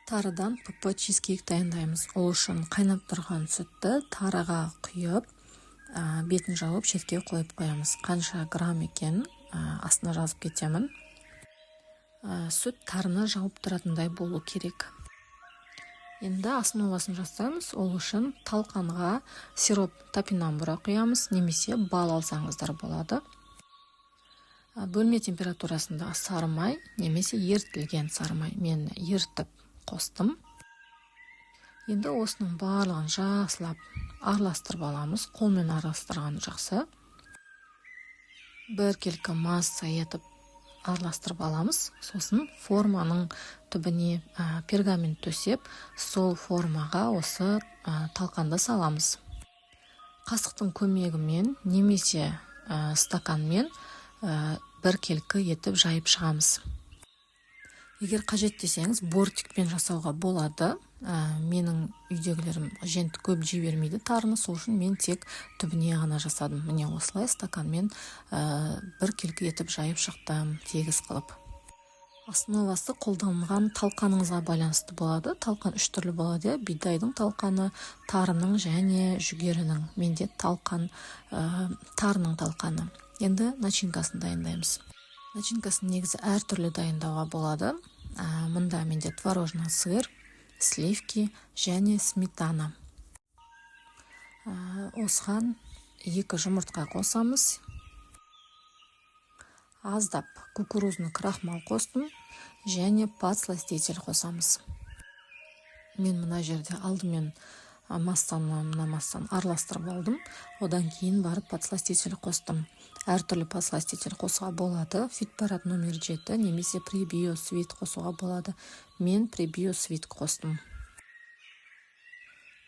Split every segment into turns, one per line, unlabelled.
Тарыдан ПП чизкейк дайындаймыз. Ол үшін қайнап тұрған сүтті тарыға құйып, бетін жауып, шетке қойып қоямыз. Қанша грамм екен астына жазып кетемін. Сүт тарыны жауып тұратындай болу керек. Енді основасын жасаймыз. Ол үшін талқанға сироп топинамбура құямыз, немесе бал алсаңыздар болады. Бөлме температурасында сары май немесе ерітілген сары май. Мен ерітіп қостым. Енді осының барлығын жақсылап араластырып аламыз. Қолмен араластырған жақсы. Біркелкі масса етіп араластырып аламыз. Сосын форманың түбіне пергамент төсеп, сол формаға осы талқанды саламыз. Қасықтың көмегімен немесе стаканмен біркелкі етіп жайып шығамыз. Егер қажет десеңіз, бортикпен жасауға болады. Менің үйдегілерім жент көп жей бермейді тарыны, сол үшін мен тек түбіне ғана жасадым. Міне осылай стаканмен біркелкі етіп жайып шықтым, тегіс қылып. Основасы қолданылған талқаныңызға байланысты болады. Талқан 3 түрлі болады. Бидайдың талқаны, тарының және жүгерінің. Менде тарының талқаны. Енді начинкасын дайындаймыз. Начинкасын негізі әр түрлі дайындауға болады. Мұнда менде творожный сыр, сливки және сметана. Осыған 2 жұмыртқа қосамыз. Аздап кукурузный крахмал қостым және подсластитель қосамыз. Мен мына жерде алдымен массаны араластырып алдым. Одан кейін барып подсластитель қостым. Әр түрлі подсластитель қосуға болады. Фитпарат номер 7 немесе пребио свит қосуға болады. Мен пребио свит қостым.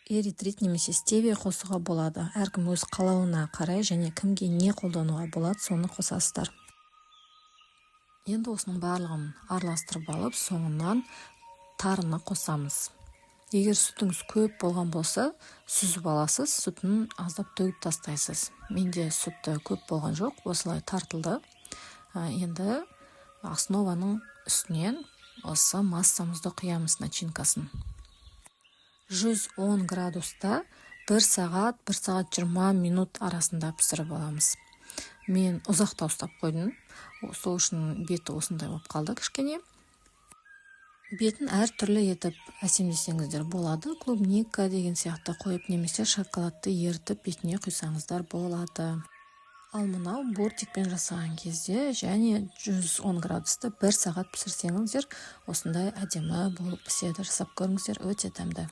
Эритрит немесе стевия қосуға болады. Әркім өз қалауына қарай және кімге не қолдануға болады, соны қосасыздар. Енді осының барлығын араластырып алып, соңынан тарыны қосамыз. Егер сүтіңіз көп болған болса, сүзіп аласыз, сүтін аздап төгіп тастайсыз. Менде сүтті көп болған жоқ, осылай тартылды. Енді основаның үстінен осы массамызды құямыз, начинкасын. 110 градуста 1 сағат 20 минут арасында пісіріп аламыз. Мен ұзақта ұстап қойдым. Сол үшін беті осындай болып қалды кішкене. Бетін әр түрлі етіп әсемдесеңіздер болады. Клубника деген сияқты қойып, немесе шоколадты ерітіп бетіне құйсаңыздар болады. Ал мынау бортикпен жасаған кезде және 110 градуста 1 сағат пісірсеңіздер, осындай әдемі болып піседі. Жасап көріңіздер, өте дәмді.